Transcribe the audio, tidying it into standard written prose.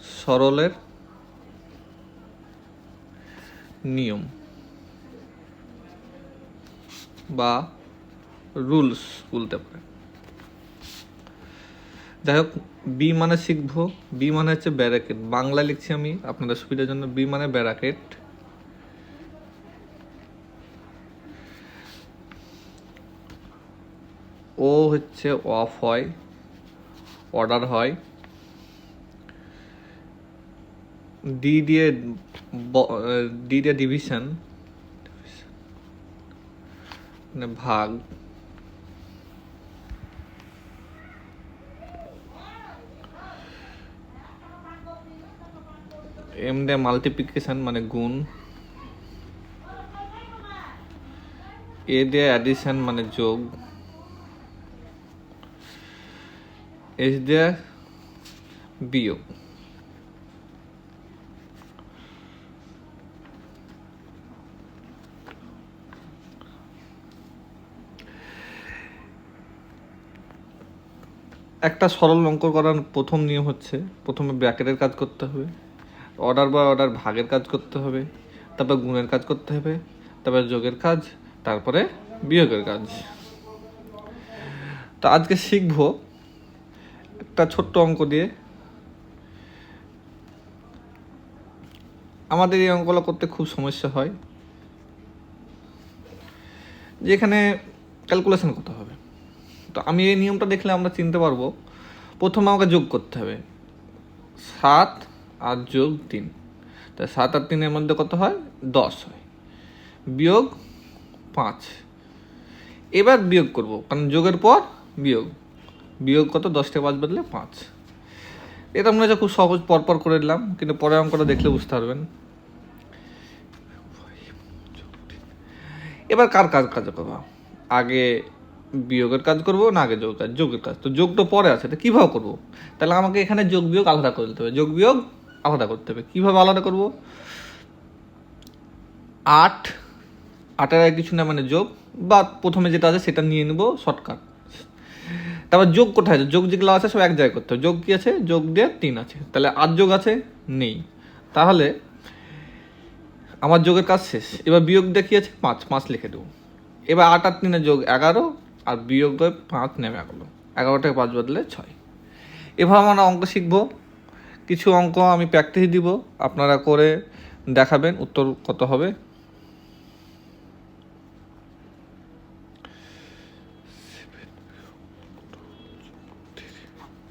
সরলের নিয়ম বা রুলস বলতে পারে। যাই হোক, বি মানে শিখবো। বি মানে হচ্ছে ব্যারাকেট, বাংলা লিখছি আমি আপনাদের সুবিধার জন্য। বি মানে ব্যারাকেট, ও হচ্ছে অফ হয়, অর্ডার হয়। ডি দিয়ে ডিভিশন মানে ভাগ। এম দিয়ে মাল্টিপ্লিকেশন মানে গুণ। এ দিয়ে অ্যাডিশন মানে যোগ। এস দিয়ে বিয়োগ। একটা সরল অঙ্ক করার প্রথম নিয়ম হচ্ছে প্রথমে ব্র্যাকেটের কাজ করতে হবে, অর্ডার বা অর্ডার ভাগের কাজ করতে হবে, তারপর গুণের কাজ করতে হবে, তারপর যোগের কাজ, তারপরে বিয়োগের কাজ। তো আজকে শিখব একটা ছোট্ট অঙ্ক দিয়ে। আমাদের এই অঙ্কগুলো করতে খুব সমস্যা হয়, যে এখানে ক্যালকুলেশন করতে হবে। তো আমি এই নিয়মটা দেখলে আমরা চিনতে পারবো। প্রথমে আমাকে যোগ করতে হবে 7 আর যোগ 3, তাই 7 আর 3-এর মধ্যে কত হয়? 10 হয়। বিয়োগ 5। এবার বিয়োগ করব, কারণ যোগের পর বিয়োগ। বিয়োগ কত? 10 থেকে 5 বদলে 5। এটা মনে হচ্ছে খুব সহজ, পরপর করে দিলাম, কিন্তু পরে অঙ্কটা দেখলে বুঝতে পারবেন। এবার কার কাজ করবো? আগে বিয়োগের কাজ করবো না আগে যোগের কাজ? যোগের কাজ। তো যোগ তো পরে আছে, তো কীভাবে করবো? তাহলে আমাকে এখানে যোগ বিয়োগ আলাদা করে দিতে হবে। যোগ বিয়োগ আলাদা করতে হবে। কীভাবে আলাদা করবো? 8-8 আর কিছু না মানে যোগ, বা প্রথমে যেটা আছে সেটা নিয়ে নেবো শর্টকাট। তারপর যোগ কোথায় আছে? যোগ যেগুলো আছে সব এক জায়গায় করতে হবে। যোগ কি আছে? যোগ দিয়ে 3 আছে, তাহলে 8 যোগ আছে? নেই। তাহলে আমার যোগের কাজ শেষ। এবার বিয়োগ দিয়ে কি আছে? 5 লিখে দেবো। এবার 8 আর 3 যোগ 11, আর বিয়োগ 5 নেমে গেলো। 11 থেকে 5 বদলে 6। এভাবে আমরা অঙ্ক শিখবো। কিছু অঙ্ক আমি প্র্যাকটিস দিব, আপনারা করে দেখাবেন উত্তর কত হবে।